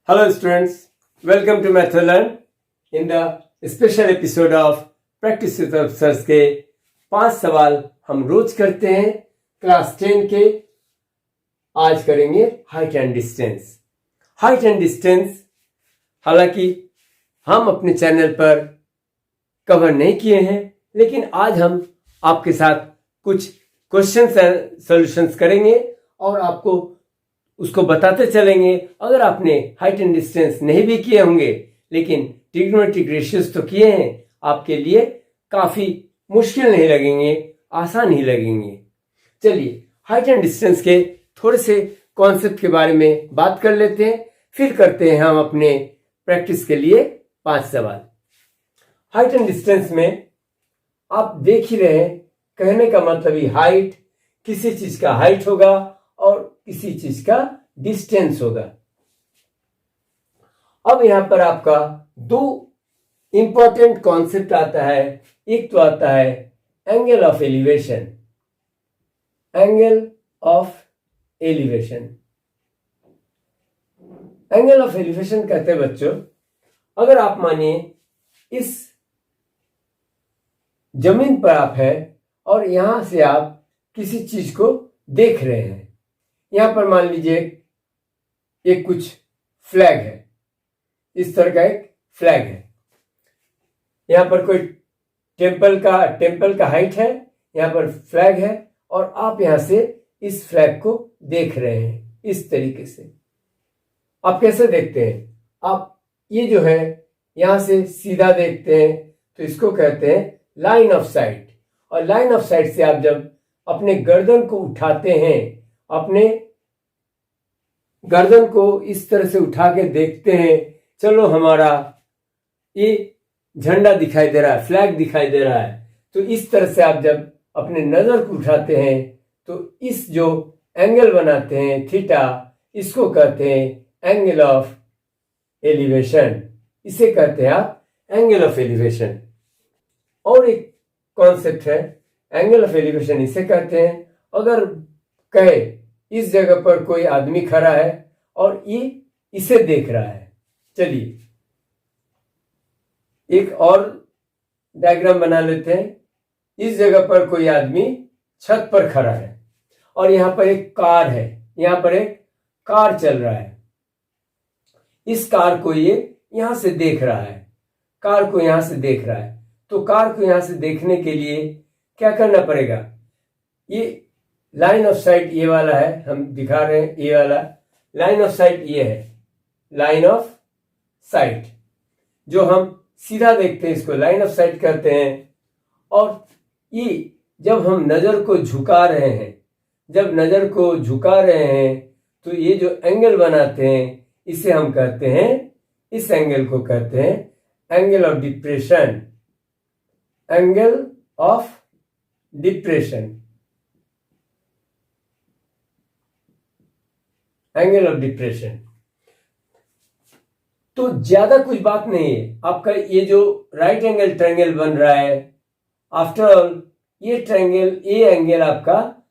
Hello students, welcome to Mathlearn. In the special episode of Practice with Officers के 5 सवाल हम रोज करते हैं क्लास 10 के। आज करेंगे height and distance. Height and distance हालांकि हम अपने चैनल पर कवर नहीं किए हैं, लेकिन आज हम आपके साथ कुछ क्वेश्चंस एंड सॉल्यूशंस करेंगे और आपको उसको बताते चलेंगे। अगर आपने हाइट एंड डिस्टेंस नहीं भी किए होंगे लेकिन ट्रिग्नोमेट्रिक रेशियोज तो किए हैं, आपके लिए काफी मुश्किल नहीं लगेंगे, आसान ही लगेंगे। चलिए हाइट एंड डिस्टेंस के थोड़े से कॉन्सेप्ट के बारे में बात कर लेते हैं, फिर करते हैं हम अपने प्रैक्टिस के लिए 5 सवाल। हाइट एंड डिस्टेंस में आप देख ही रहे हैं, कहने का मतलब ही हाइट, किसी चीज का हाइट होगा और किसी चीज का डिस्टेंस होगा। अब यहां पर आपका 2 इंपॉर्टेंट कॉन्सेप्ट आता है। एक तो आता है angle of elevation. Angle of elevation, angle of elevation कहते हैं बच्चों, अगर आप मानिए इस जमीन पर आप है और यहां से आप किसी चीज को देख रहे हैं। यहां पर मान लीजिए एक कुछ फ्लैग है, इस तरह का एक फ्लैग है। यहां पर कोई टेंपल का हाइट है, यहां पर फ्लैग है और आप यहां से इस फ्लैग को देख रहे हैं। इस तरीके से आप कैसे देखते हैं? आप ये जो है यहां से सीधा देखते हैं तो इसको कहते हैं लाइन ऑफ साइट। और लाइन ऑफ साइट से आप जब अपने गर्दन को उठाते हैं, अपने गर्दन को इस तरह से उठा के देखते हैं, चलो हमारा ये झंडा दिखाई दे रहा है, फ्लैग दिखाई दे रहा है, तो इस तरह से आप जब अपने नजर को उठाते हैं तो इस जो एंगल बनाते हैं थीटा, इसको कहते हैं एंगल ऑफ एलिवेशन। इसे कहते हैं आप एंगल ऑफ एलिवेशन। और एक कॉन्सेप्ट है एंगल ऑफ एलिवेशन, इसे कहते हैं अगर कहे इस जगह पर कोई आदमी खड़ा है और ये इसे देख रहा है। चलिए एक और डायग्राम बना लेते हैं। इस जगह पर कोई आदमी छत पर खड़ा है और यहां पर एक कार है, यहां पर एक कार चल रहा है। इस कार को ये यहां से देख रहा है, कार को यहां से देख रहा है। तो कार को यहां से देखने के लिए क्या करना पड़ेगा? ये लाइन ऑफ साइट ये वाला है, हम दिखा रहे हैं ये वाला लाइन ऑफ साइट, ये है लाइन ऑफ साइट जो हम सीधा देखते हैं, इसको लाइन ऑफ साइट कहते हैं। और ये जब हम नजर को झुका रहे हैं, जब नजर को झुका रहे हैं तो ये जो एंगल बनाते हैं इसे हम कहते हैं, इस एंगल को कहते हैं angle of depression. Angle of depression, angle of depression. तो ज्यादा कुछ बात नहीं है। आपका ये जो राइट एंगल ट्रायंगल बन रहा है, आफ्टर ऑल ये ट्रायंगल, ये एंगल आपका,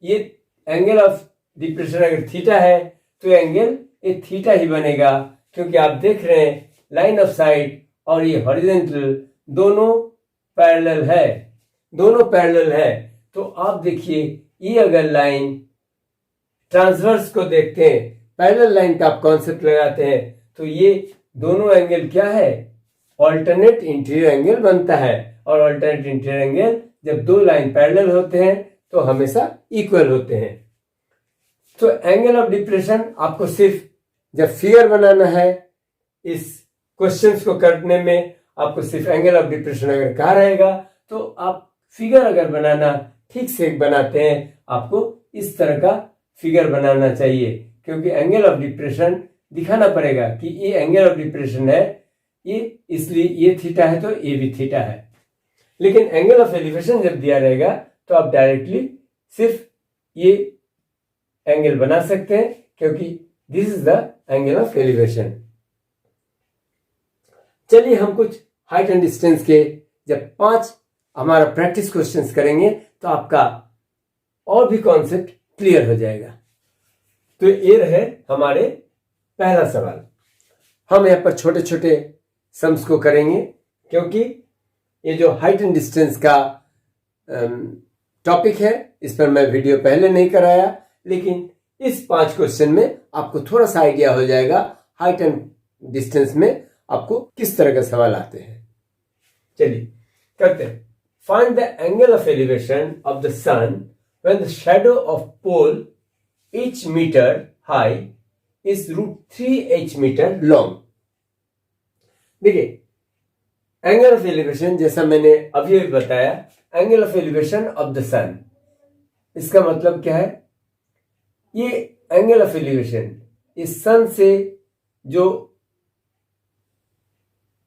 ये एंगल ऑफ डिप्रेशन अगर थीटा है तो एंगल ये थीटा ही बनेगा, क्योंकि आप देख रहे हैं लाइन ऑफ साइट और ये हॉरिजॉन्टल दोनों पैरेलल है, दोनों पैरेलल है। तो आप देखिए ये अगर लाइन ट्रांसवर्स को देखते हैं, पैरेलल लाइन का आप कॉन्सेप्ट लगाते हैं, तो ये दोनों एंगल क्या है? ऑल्टरनेट इंटीरियर एंगल बनता है। और ऑल्टरनेट इंटीरियर एंगल जब 2 लाइन पैरेलल होते हैं तो हमेशा इक्वल होते हैं। तो एंगल ऑफ डिप्रेशन आपको सिर्फ जब फिगर बनाना है, इस क्वेश्चंस को करने में आपको सिर्फ एंगल ऑफ डिप्रेशन अगर कहा रहेगा तो आप फिगर अगर बनाना ठीक से बनाते हैं, आपको इस तरह का फिगर बनाना चाहिए, क्योंकि एंगल ऑफ डिप्रेशन दिखाना पड़ेगा कि ये एंगल ऑफ डिप्रेशन है, ये इसलिए ये थीटा है तो ये भी थीटा है। लेकिन एंगल ऑफ एलिवेशन जब दिया रहेगा तो आप डायरेक्टली सिर्फ ये एंगल बना सकते हैं, क्योंकि this is the angle of elevation. चलिए हम कुछ हाइट एंड डिस्टेंस के जब 5 हमारा प्रैक्टिस क्वेश्चंस करेंगे तो आपका और भी कॉन्सेप्ट क्लियर हो जाएगा। तो ये रहे हमारे पहला सवाल। हम यहाँ पर छोटे छोटे सम्स को करेंगे, क्योंकि ये जो हाइट एंड डिस्टेंस का टॉपिक है इस पर मैं वीडियो पहले नहीं कराया, लेकिन इस 5 क्वेश्चन में आपको थोड़ा सा आइडिया हो जाएगा हाइट एंड डिस्टेंस में आपको किस तरह का सवाल आते हैं। चलिए करते हैं। Find the angle of elevation of the sun when the shadow of pole each meter high is √3h metre long. देखिए, एंगल ऑफ एलिवेशन जैसा मैंने अभी बताया, angle of elevation of the sun, इसका मतलब क्या है? ये एंगल ऑफ एलिवेशन इस सन से जो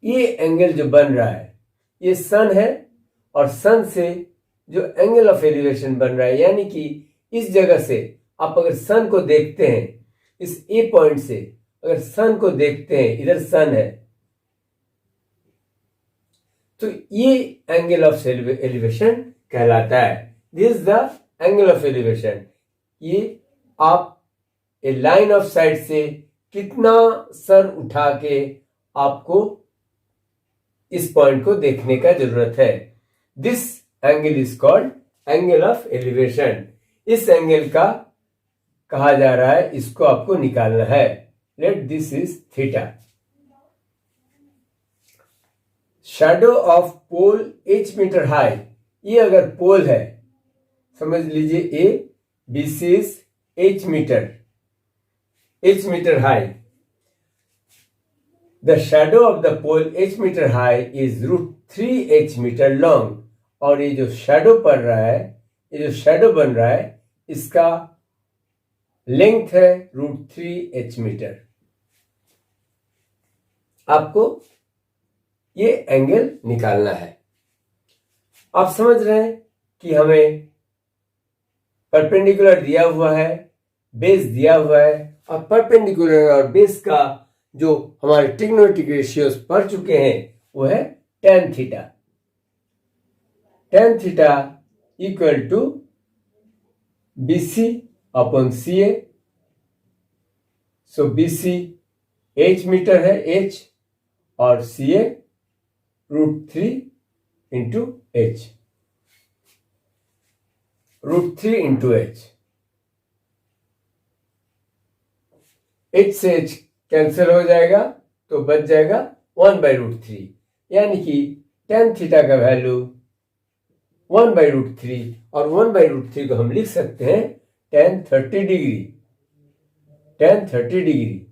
ये एंगल जो बन रहा है ये सन है, और सन से जो एंगल ऑफ एलिवेशन बन रहा है, यानी कि इस जगह से आप अगर सन को देखते हैं, इस ए पॉइंट से अगर सन को देखते हैं, इधर सन है, तो ये एंगल ऑफ एलिवेशन कहलाता है। This is the angle of elevation. ये आप ए लाइन ऑफ साइट से कितना सर उठा के आपको इस पॉइंट को देखने का जरूरत है। This angle is called angle of elevation. इस एंगल का कहा जा रहा है, इसको आपको निकालना है। Let this is theta. Shadow of pole h metre high, ये अगर पोल है, समझ लीजिए A, B C is h metre high. The shadow of the pole h metre high is √3h metre long. और ये जो शैडो पड़ रहा है, ये जो शैडो बन रहा है, इसका लेंथ है √3h मीटर। आपको ये एंगल निकालना है। आप समझ रहे हैं कि हमें परपेंडिकुलर दिया हुआ है, बेस दिया हुआ है, और परपेंडिकुलर और बेस का जो हमारे ट्रिग्नोमेट्रिक रेशियोज पढ़ चुके हैं वो है tan theta. tan theta equal to BC upon CA। So BC h metre है, h, और CA √3 into h, √3 into h। h से h कैंसिल हो जाएगा तो बच जाएगा 1/√3, यानी कि tan थीटा का वैल्यू 1/√3, और 1/√3 को हम लिख सकते हैं tan 30 डिग्री। tan 30 डिग्री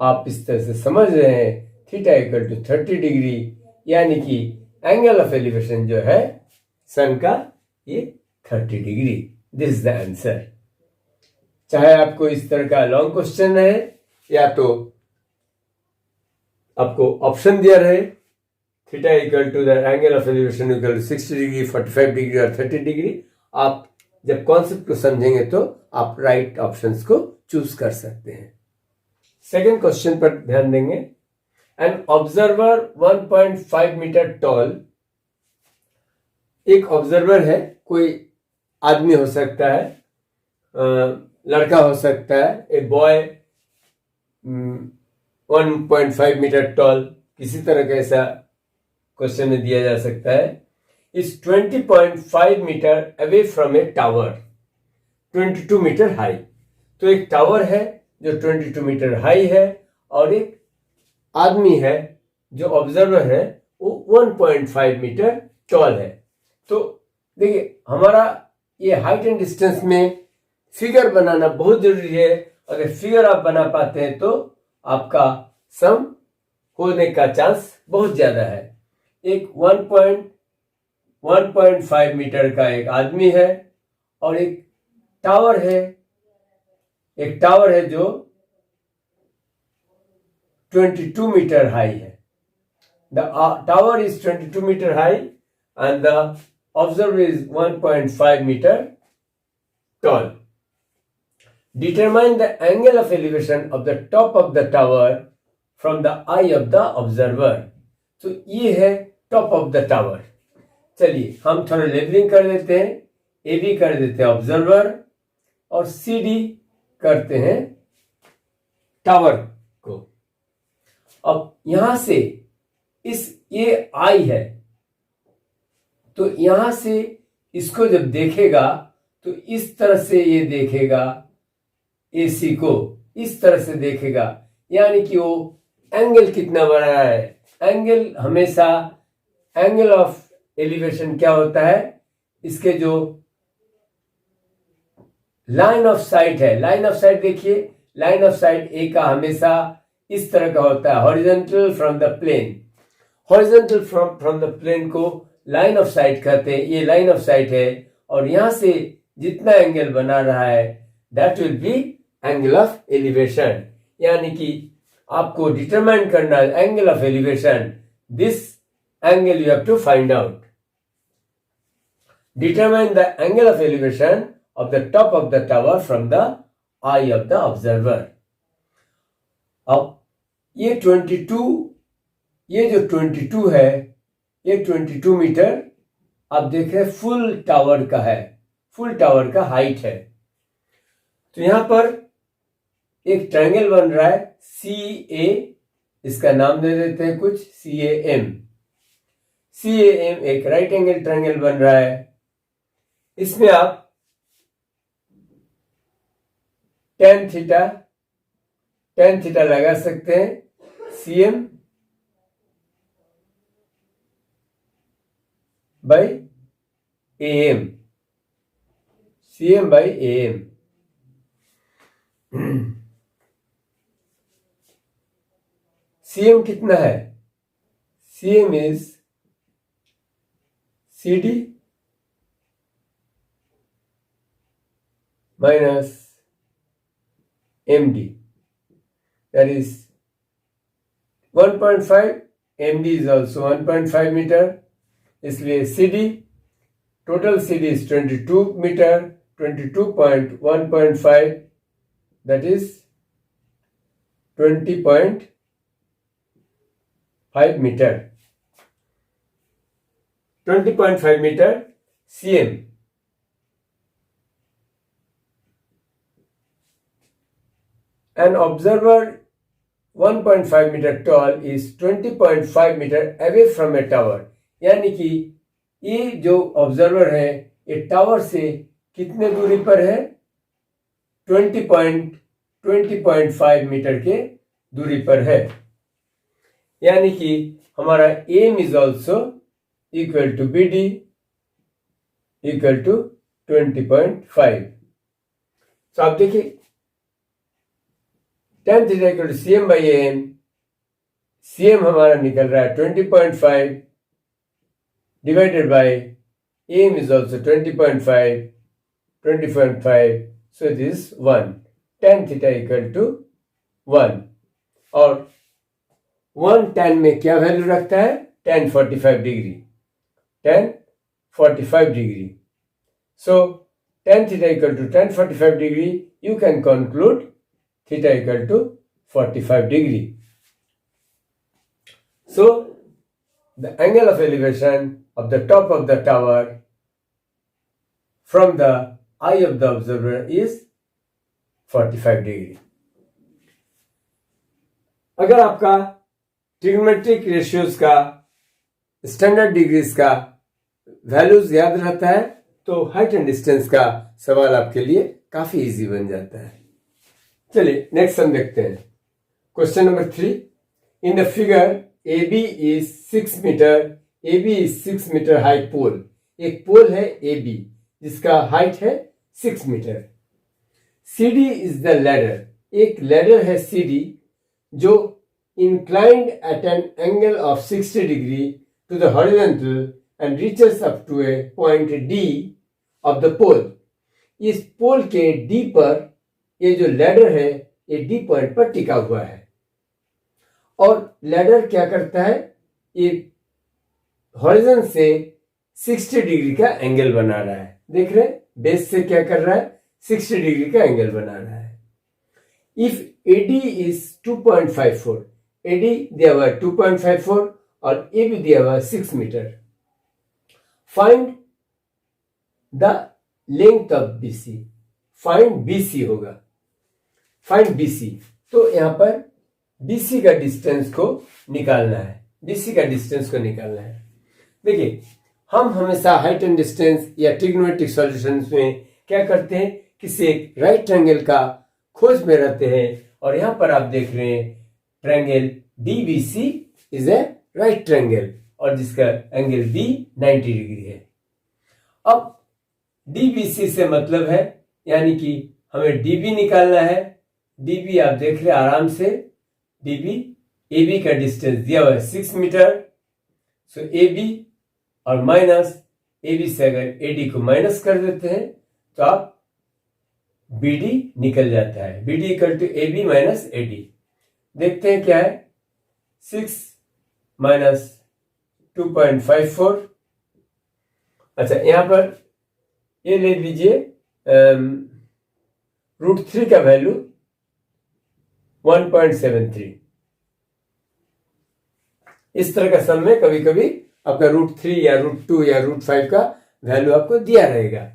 आप इस तरह से समझ रहे हैं, थीटा इक्वल टू 30 डिग्री, यानी कि एंगल ऑफ एलिवेशन जो है सन का ये 30 degree. This is the answer. चाहे आपको इस तरह का लॉन्ग क्वेश्चन रहे या तो आपको ऑप्शन दिया रहे, theta equal to the angle of elevation equal to 60 degree, 45 degree और 30 डिग्री, आप जब कॉन्सेप्ट को समझेंगे तो आप राइट ऑप्शंस को चूज कर सकते हैं। सेकेंड क्वेश्चन पर ध्यान देंगे। एन ऑब्जर्वर 1.5 मीटर टॉल, एक ऑब्जर्वर है, कोई आदमी हो सकता है, लड़का हो सकता है, ए बॉय 1.5 मीटर टॉल, किसी तरह का ऐसा क्वेश्चन में दिया जा सकता है, is 20.5 metre away from a tower 22 metre high. तो एक टावर है जो 22 मीटर हाई है, और एक आदमी है जो ऑब्जर्वर है वो 1.5 मीटर टॉल है। तो देखिए, हमारा ये हाइट एंड डिस्टेंस में फिगर बनाना बहुत जरूरी है। अगर फिगर आप बना पाते हैं तो आपका सम होने का चांस बहुत ज्यादा है। एक 1.5 मीटर का एक आदमी है, और एक टावर है जो 22 मीटर हाई है। The tower is 22 metre high and the observer is 1.5 metre tall. Determine the angle of elevation of the top of the tower from the eye of the observer. तो ये है top of the tower. चलिए हम थोड़ा labelling कर देते हैं। A B कर देते हैं ऑब्जर्वर, और सी डी करते हैं टावर को। अब यहां से ये आई है, तो यहां से इसको जब देखेगा तो इस तरह से ये देखेगा, एसी को इस तरह से देखेगा, यानी कि वो एंगल कितना बड़ा है। एंगल हमेशा, एंगल ऑफ एलिवेशन क्या होता है, इसके जो लाइन ऑफ साइट है, लाइन ऑफ साइट देखिए, लाइन ऑफ साइट ए का हमेशा इस तरह का होता है, horizontal from the plane. Horizontal from the plane को लाइन ऑफ साइट कहते हैं। ये लाइन ऑफ साइट है और यहां से जितना एंगल बना रहा है that will be angle of elevation. यानी कि आपको डिटरमाइन करना angle of elevation, this angle you have to find out. Determine the angle of elevation of the top of the tower from the eye of the observer। अब ये जो 22 है, ये 22 metre आप देख रहे हैं फुल टावर का है, फुल टावर का हाइट है। तो यहां पर एक ट्रायंगल बन रहा है CA, इसका नाम दे देते हैं कुछ CAM। CAM एक राइट एंगल ट्रायंगल बन रहा है। इसमें आप टेन थीटा लगा सकते हैं। CM by AM, CM by AM। CM कितना है? CM is CD minus MD, that is 1.5, MD is also 1.5 meter, इसलिए CD, total CD is 22 meter, 22.1.5, that is 20.5 meter, 20.5 meter CM। An observer 1.5 meter tall is 20.5 meter away from a tower। यानी कि ये जो observer है ये tower से कितने दूरी पर है? 20.5 मीटर के दूरी पर है। यानी कि हमारा M is also equal to BD equal to 20.5। तो आप देखिए tan theta equal to CM by AM, CM हमारा निकल रहा है 20.5 divided by AM is also 20.5, 20.5, so it is 1। tan theta equal to 1 और 1 tan में क्या वैल्यू रखता है? tan 45 degree, tan 45 degree. So tan theta equal to tan 45 degree, you can conclude theta equal to 45 degree. So the angle of elevation of the top of the tower from the eye of the observer is 45 degree। अगर आपका trigonometric ratios का, standard degrees का values याद रहता है तो height and distance का सवाल आपके लिए काफी इजी बन जाता है। चलिए नेक्स्ट हम देखते हैं question number 3। In the figure AB is 6 metre, AB is 6 metre high pole. एक पोल है AB जिसका हाइट है 6 metre. CD is the ladder, एक लैडर है CD जो inclined at an angle of 60 degree to the horizontal and reaches up to a point D of the pole। इस पोल के D पर ये जो लैडर है ये D पॉइंट पर टिका हुआ है और लैडर क्या करता है? ये हॉरिजॉन से 60 डिग्री का एंगल बना रहा है। देख रहे हैं बेस से क्या कर रहा है? 60 डिग्री का एंगल बना रहा है। इफ AD इज 2.54, AD दिया हुआ 2.54 और AB दिया हुआ 6 metre. Find the length of BC, find BC होगा, फाइंड BC। तो यहां पर BC का डिस्टेंस को निकालना है। BC का डिस्टेंस को निकालना है। देखिए, हम हमेशा हाइट एंड डिस्टेंस या ट्रिग्नोमेट्रिक सॉल्यूशंस में क्या करते हैं, किसी एक राइट ट्रायंगल का खोज में रहते हैं। और यहां पर आप देख रहे हैं triangle DBC is a right triangle और जिसका एंगल B 90 डिग्री है। अब DBC से मतलब है, यानी कि हमें DB निकालना है। DB आप देख रहे हैं आराम से, DB AB का डिस्टेंस दिया हुआ है 6 मीटर। सो AB और माइनस AB से अगर AD को माइनस कर देते हैं तो आप BD निकल जाता है। BD equal to AB minus AD। देखते हैं क्या है, 6 माइनस 2.54। अच्छा, यहां पर ये ले लीजिए √3 का वैल्यू 1.73। इस तरह का सम में कभी कभी आपका √3 या √2 या √5 का वैल्यू आपको दिया रहेगा।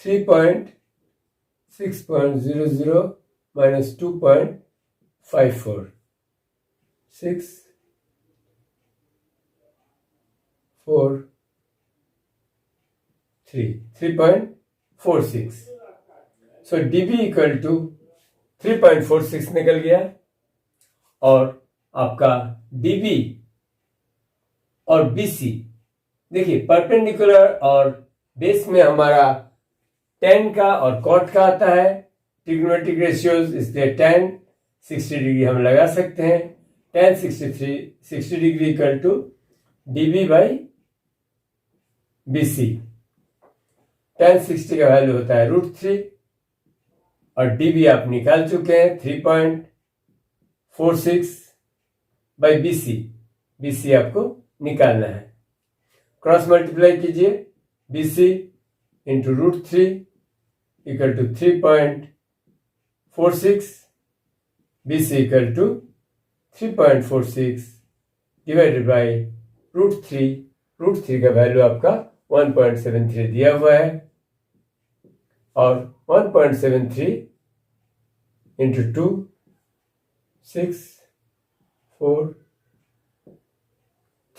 3.6.00 minus 2.54, 6, 4, 3.46। So DB equal to 3.46 निकल गया। और आपका DB और BC, देखिए परपेंडिकुलर और बेस में हमारा tan का और cot का आता है। ट्रिग्नोमेट्रिक रेशियोज, इसलिए tan 60 डिग्री हम लगा सकते हैं। tan 60 degree equal to DB by BC। tan 60 का वैल्यू होता है √3 और DB आप निकाल चुके हैं 3.46 बाई BC आपको निकालना है। क्रॉस मल्टीप्लाई कीजिए, BC into √3 equal to 3.46, BC equal to 3.46 divided by √3 का वैल्यू आपका 1.73 दिया हुआ है। और 1.73 इंटू 2, 6, 4,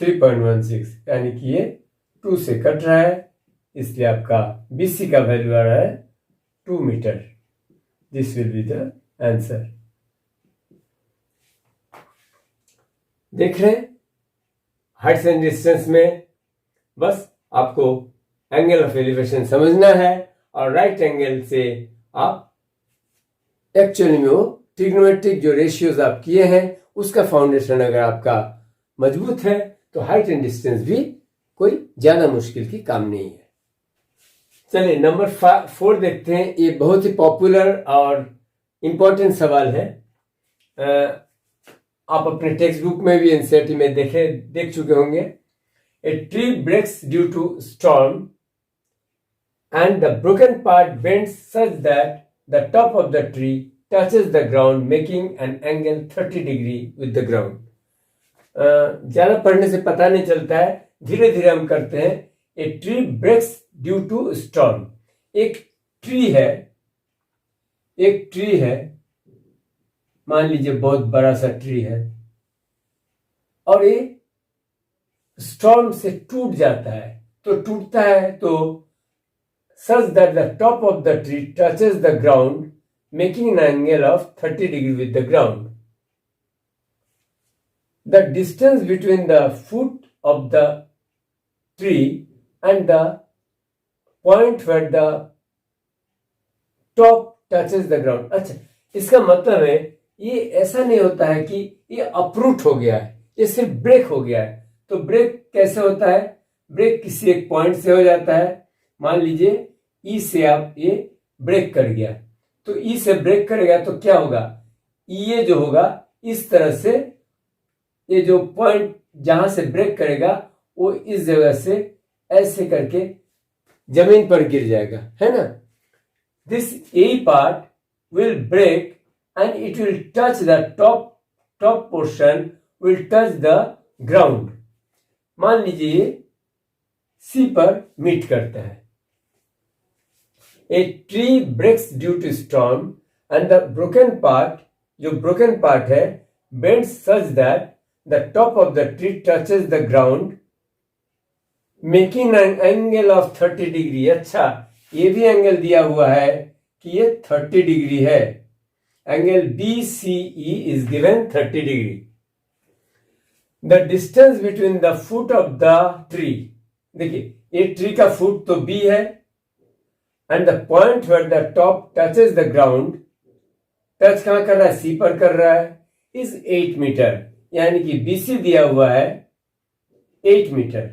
3.16, यानी कि ये 2 से कट रहा है, इसलिए आपका BC का वैल्यू आ रहा है 2 metre. This will be the answer. देख रहे हैं, हाइट एंड डिस्टेंस में बस आपको एंगल ऑफ एलिवेशन समझना है और राइट एंगल से आप एक्चुअली में वो ट्रिग्नोमेट्रिक जो रेशियोज आप किए हैं उसका फाउंडेशन अगर आपका मजबूत है तो हाइट एंड डिस्टेंस भी कोई ज्यादा मुश्किल की काम नहीं है। चलिए नंबर 4 देखते हैं। ये बहुत ही पॉपुलर और इंपॉर्टेंट सवाल है। आप अपने टेक्स्ट बुक में भी एनसीईआरटी में देख चुके होंगे। A tree breaks due to storm and the broken part bends such that the top of the tree touches the ground making an angle 30 degree with the ground। ज्यादा पढ़ने से पता नहीं चलता है, धीरे धीरे हम करते हैं। A tree breaks due to storm, एक ट्री है, मान लीजिए बहुत बड़ा सा ट्री है और ये स्टॉर्म से टूट जाता है। तो टूटता है तो such that the top of the tree touches the ground making an angle of 30 degree with the ground। The distance between the foot of the tree and the point where the top touches the ground। अच्छा, इसका मतलब है ये ऐसा नहीं होता है कि ये अपरूट हो गया है, ये सिर्फ ब्रेक हो गया है। तो ब्रेक कैसे होता है? ब्रेक किसी एक पॉइंट से हो जाता है। मान लीजिए ई से आप ये ब्रेक कर गया, तो ई से ब्रेक करेगा तो क्या होगा, ये जो होगा इस तरह से, ये जो पॉइंट जहां से ब्रेक करेगा वो इस जगह से ऐसे करके जमीन पर गिर जाएगा, है ना। This a part will break and it will touch the top portion will touch the ground. मान लीजिए सी पर मीट करता है। A tree breaks due to storm and the broken part, जो ब्रोकन पार्ट है, bends such that the top of the tree touches the ground making an angle of 30 degree. अच्छा, ये भी एंगल दिया हुआ है कि ये 30 डिग्री है। Angle BCE is given 30 degree. The distance between the foot of the tree, देखिए ये ट्री का फुट तो B है, and the point where the top touches the ground, touch कहां कर रहा है? C पर कर रहा है, इज 8 मीटर, यानी कि BC दिया हुआ है 8 मीटर।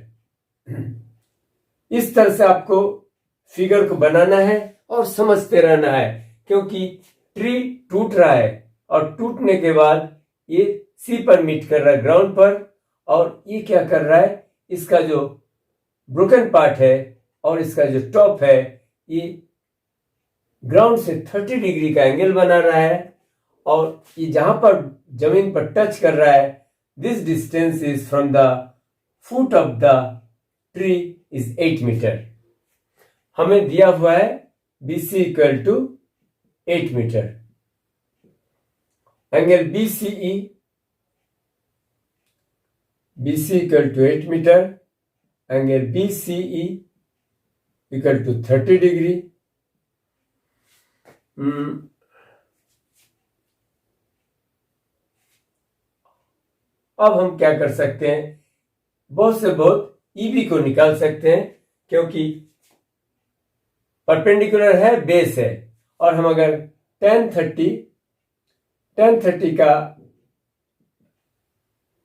इस तरह से आपको फिगर को बनाना है और समझते रहना है, क्योंकि ट्री टूट रहा है और टूटने के बाद ये C पर मीट कर रहा है ग्राउंड पर, और ये क्या कर रहा है? इसका जो ब्रोकन पार्ट है और इसका जो टॉप है, ये ग्राउंड से 30 डिग्री का एंगल बना रहा है, और ये जहां पर जमीन पर टच कर रहा है, this distance is from the foot of the tree is 8 metre. हमें दिया हुआ है BC equal to 8 metre. Angle BCE, BC equal to 8 metre, angle BCE equal to 30 degree. अब हम क्या कर सकते हैं? बहुत से बहुत EB को निकाल सकते हैं, क्योंकि परपेंडिकुलर है, बेस है, और हम अगर tan 30 का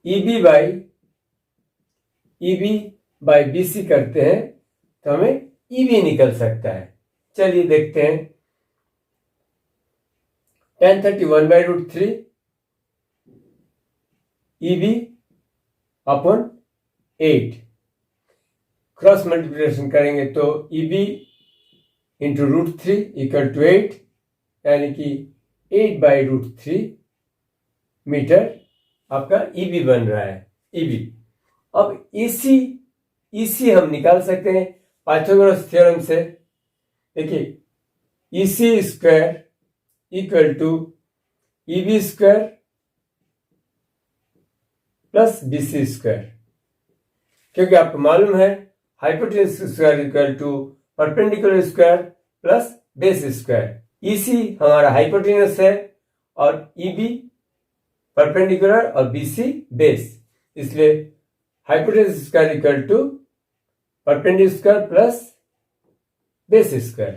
EB बाई BC करते हैं तो हमें EB निकल सकता है। चलिए देखते हैं। tan 30 1/√3 EB upon 8, cross multiplication करेंगे तो EB इंटू √3 इक्वल टू 8, यानी कि 8/√3 मीटर आपका EB बन रहा है। EB। अब EC हम निकाल सकते हैं पाइथागोरस थ्योरम से। देखिए EC square equal to EB square plus BC square, क्योंकि आपको मालूम है hypotenuse square equal to perpendicular square plus base square. EC हमारा हाइपोटेन्यूज है और EB परपेंडिकुलर और BC बेस, इसलिए hypotenuse square equal to perpendicular square plus base square.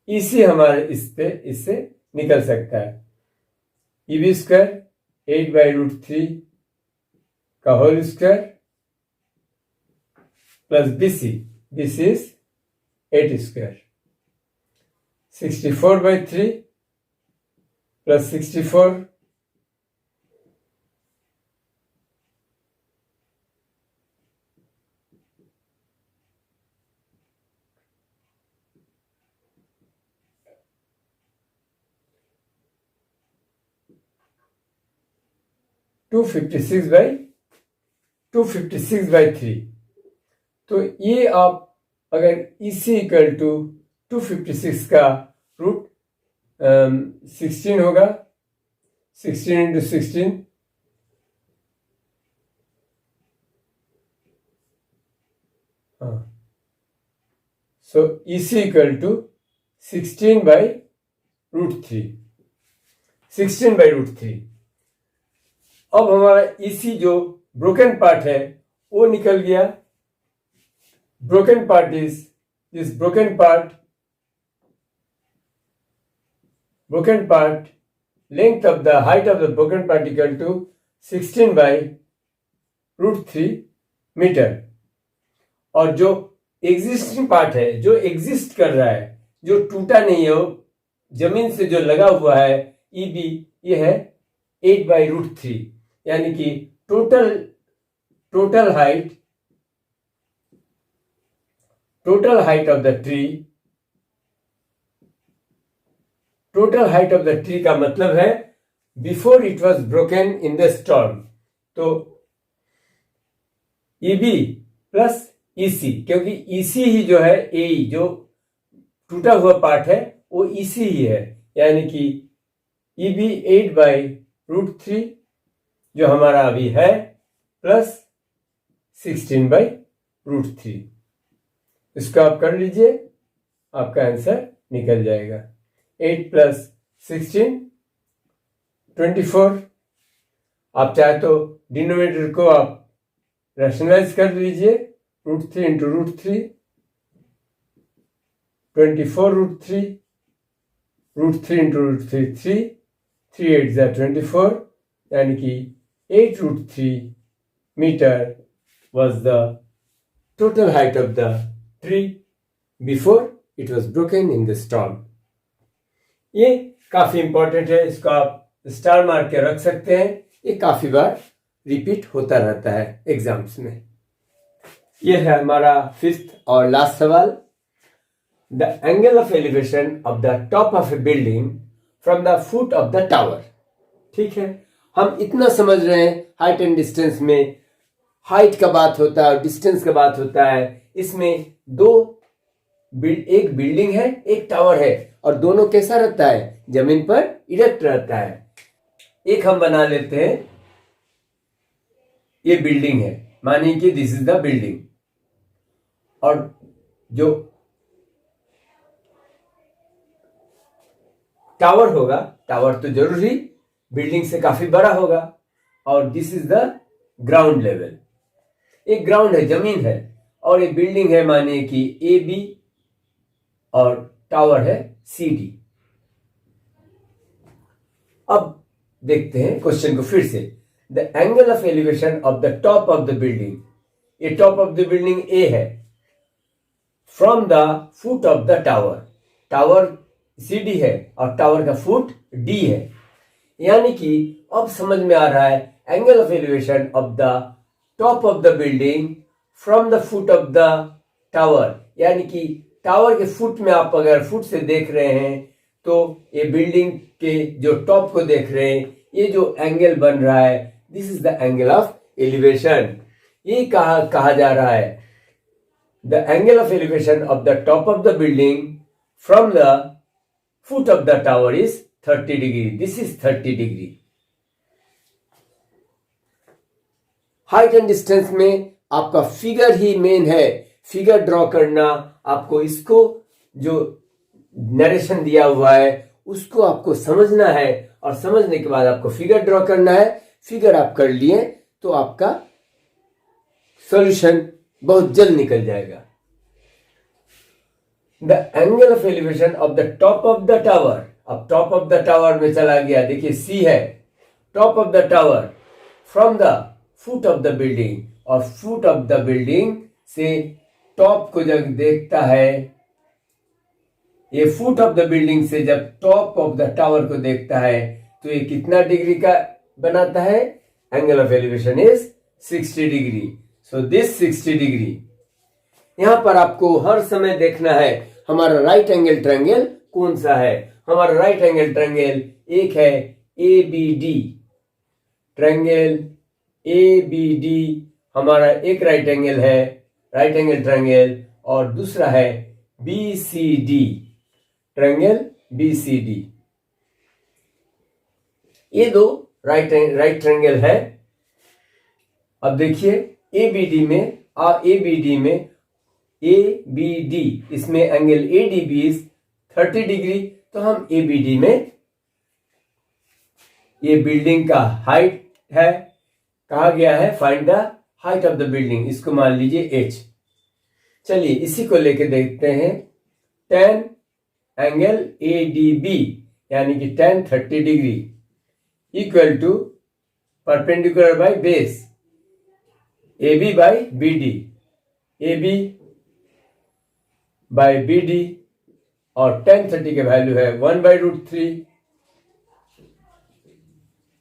EC हमारे इससे निकल सकता है। EB स्क्वायर 8/√3 का whole square plus BC is 8 square, 64/3 plus 64 256/3। तो ये आप अगर EC इक्वल टू 256 का रूट 16 होगा, 16 into 16, so EC equal to 16/√3, 16/√3। अब हमारा EC जो ब्रोकन पार्ट है वो निकल गया। Broken part is this broken part length of the height of the broken part equal to 16/√3 metre. और जो एग्जिस्टिंग पार्ट है, जो एग्जिस्ट कर रहा है, जो टूटा नहीं है, जमीन से जो लगा हुआ है, EB, ये है 8/√3, यानी कि total height of the tree का मतलब है before it was broken in the storm. तो EB प्लस EC, क्योंकि EC ही जो है AE जो टूटा हुआ पार्ट है वो इसी ही है, यानी कि EB 8/√3 जो हमारा अभी है प्लस 16/√3। इसको आप कर लीजिए, आपका आंसर निकल जाएगा। 8 + 16 24। आप चाहे तो डिनोमिनेटर को आप रैशनलाइज कर लीजिए, √3 × √3 24√3, √3 × √3 3, 3 8 = 24, यानी कि 8√3 metre was the total height of the tree before it was broken in the storm. ये काफी इंपॉर्टेंट है, इसको आप स्टार मार के रख सकते हैं, ये काफी बार रिपीट होता रहता है एग्जाम्स में। ये है हमारा 5th और लास्ट सवाल। The angle of elevation of the top of A building from the foot of the tower. ठीक है, हम इतना समझ रहे हैं हाइट एंड डिस्टेंस में, हाइट का बात होता है, डिस्टेंस का बात होता है। इसमें एक बिल्डिंग है, एक टावर है, और दोनों कैसा रहता है, जमीन पर इरेक्ट रहता है। एक हम बना लेते हैं, ये बिल्डिंग है, मानिए कि दिस इज द बिल्डिंग, और जो टावर होगा, टावर तो जरूर ही बिल्डिंग से काफी बड़ा होगा, और this is the ground level. एक ग्राउंड है, जमीन है, और एक बिल्डिंग है, मानिए कि AB, और टावर है CD। अब देखते हैं क्वेश्चन को फिर से। The angle of elevation of the top of the building, ये top of the building A है, from the foot of the tower, tower CD है और टावर का फुट D है, यानी कि अब समझ में आ रहा है angle of elevation of the top of the building from the foot of the tower, यानी कि टावर के फुट में आप अगर फुट से देख रहे हैं तो ये बिल्डिंग के जो टॉप को देख रहे हैं, ये जो एंगल बन रहा है, this is the angle of elevation. ये कहा जा रहा है the angle of elevation of the top of the building from the foot of the tower is 30 degree, this is 30 degree. Height and distance में आपका फिगर ही main है, figure draw करना, आपको इसको जो नरेशन दिया हुआ है उसको आपको समझना है, और समझने के बाद आपको फिगर ड्रॉ करना है। फिगर आप कर लिए तो आपका सॉल्यूशन बहुत जल्द निकल जाएगा। The angle of elevation of the top of the tower, अब टॉप ऑफ द टावर में चला गया, देखिए C है, top of the tower from the foot of the building, और फुट ऑफ द बिल्डिंग से टॉप को जब देखता है, ये फुट ऑफ द बिल्डिंग से जब टॉप ऑफ द टावर को देखता है तो ये कितना डिग्री का बनाता है, angle of elevation is 60 degree. So this 60 degree. यहां पर आपको हर समय देखना है हमारा राइट एंगल ट्रायंगल कौन सा है। हमारा राइट एंगल ट्रायंगल एक है ABD, ट्रायंगल ABD हमारा एक राइट एंगल है, राइट एंगल ट्रायंगल, और दूसरा है BCD, ट्रायंगल BCD। ये दो राइट ट्रायंगल है। अब देखिए ABD में ABD इसमें एंगल ADB इज 30 डिग्री, तो हम ABD में, ये बिल्डिंग का हाइट है, कहा गया है find the height of the building, इसको मान लीजिए H। चलिए इसी को लेके देखते हैं। tan एंगल ADB यानी कि tan 30 degree equal to perpendicular by base AB by BD, AB by BD, और tan 30 के वैल्यू है 1/√3।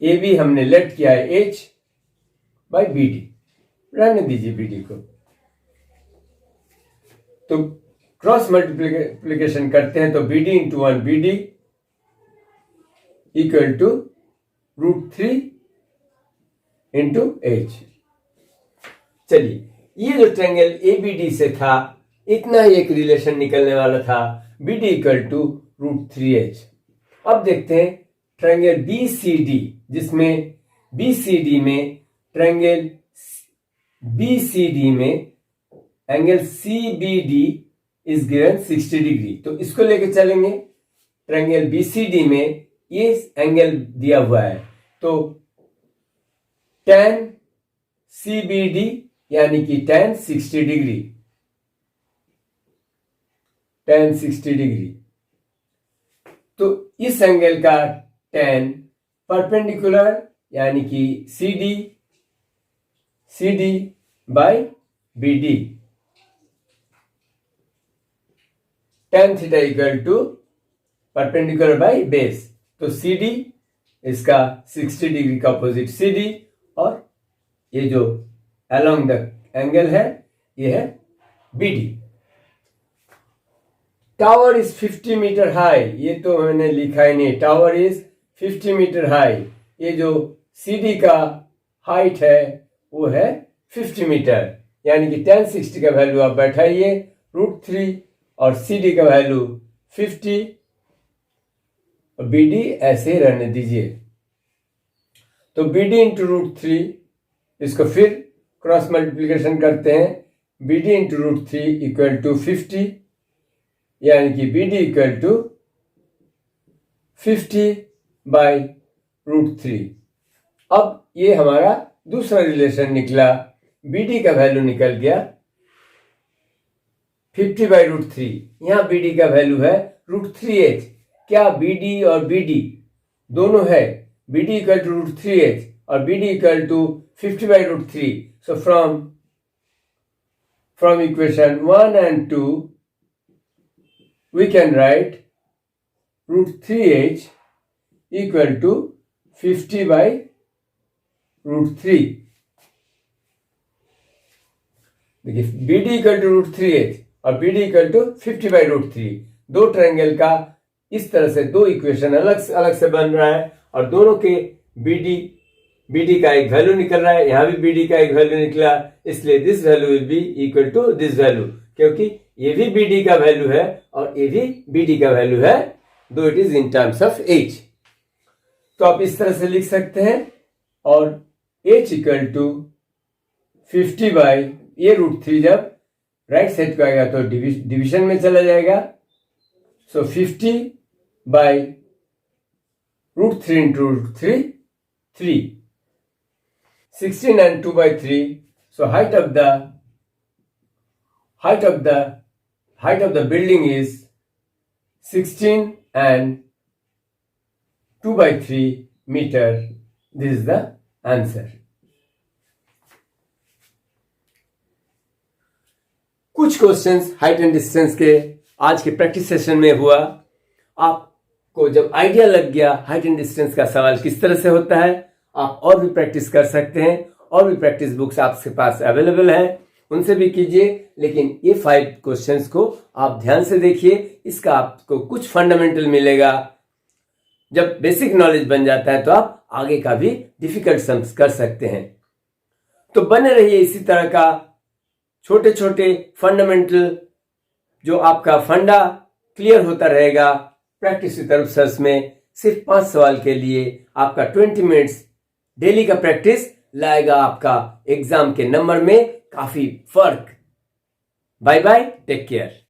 AB हमने लेट किया है H बाय BD, रहने दीजिए BD को। तो क्रॉस मल्टीप्लिकेशन करते हैं तो BD × 1 BD equal to √3 × H। चलिए ये जो ट्रायंगल ABD से था, इतना ही एक रिलेशन निकलने वाला था। BD equal to √3h। अब देखते हैं ट्रायंगल BCD, जिसमें BCD में ट्रायंगल BCD में angle CBD is given 60 degree. तो इसको लेके चलेंगे। ट्रायंगल BCD में ये एंगल दिया हुआ है, तो tan CBD यानी कि tan 60 डिग्री, tan 60 डिग्री। तो इस एंगल का tan परपेंडिकुलर यानी कि CD by BD, tan theta equal to perpendicular by base. तो CD इसका 60 डिग्री का अपोजिट CD, और ये जो अलोंग द एंगल है ये है BD। Tower is 50 metre high, ये तो मैंने लिखा ही नहीं। Tower is 50 metre high. ये जो CD का हाइट है वो है 50 मीटर, यानी कि tan 60 का वैल्यू आप बैठाइए √3 और CD का वैल्यू 50, और BD ऐसे रहने दीजिए। तो BD इंटू √3, इसको फिर क्रॉस मल्टीप्लिकेशन करते हैं। BD इंटू √3 इक्वल टू 50, यानी कि BD इक्वल टू 50 बाय √3। अब ये हमारा दूसरा रिलेशन निकला। BD का वैल्यू निकल गया 50 बाय √3। यहां BD का वैल्यू है √3h। क्या BD और BD दोनों है? BD इक्वल टू √3h और BD equal to 50 by √3। So from equation 1 and 2 we can write √3h equal to 50 by √3। देखिए BD इक्वल टू √3h और BD इक्वल टू 50 बाई √3। दो triangle का इस तरह से दो इक्वेशन अलग अलग से बन रहा है, और दोनों के BD का एक वैल्यू निकल रहा है। यहां भी BD का एक वैल्यू निकला, इसलिए this value will be equal to this value, क्योंकि ये भी BD का वैल्यू है और ये भी BD का वैल्यू है, दो it is in terms of h। तो आप इस तरह से लिख सकते हैं, और h इक्वल टू 50 बाई ये √3 जब राइट साइड को आएगा तो डिवीजन में चला जाएगा। सो 50 by √3 into √3 3, 16 and 2 by 3। So height of the building is 16 and 2 by 3 meter. This is the answer. कुछ क्वेश्चंस हाइट एंड डिस्टेंस के आज के प्रैक्टिस सेशन में हुआ। आपको जब आइडिया लग गया हाइट एंड डिस्टेंस का सवाल किस तरह से होता है, आप और भी प्रैक्टिस कर सकते हैं। और भी प्रैक्टिस बुक्स आपके पास अवेलेबल है, उनसे भी कीजिए। लेकिन ये 5 क्वेश्चंस को आप ध्यान से देखिए, इसका आपको कुछ फंडामेंटल मिलेगा। जब बेसिक नॉलेज बन जाता है तो आप आगे का भी डिफिकल्ट सम्स कर सकते हैं। तो बने रहिए इसी तरह का छोटे छोटे फंडामेंटल, जो आपका फंडा क्लियर होता रहेगा। प्रैक्टिस विद अरूप सर्स में सिर्फ 5 सवाल के लिए आपका 20 मिनट्स डेली का प्रैक्टिस लाएगा आपका एग्जाम के नंबर में काफी फर्क। Bye bye, take care.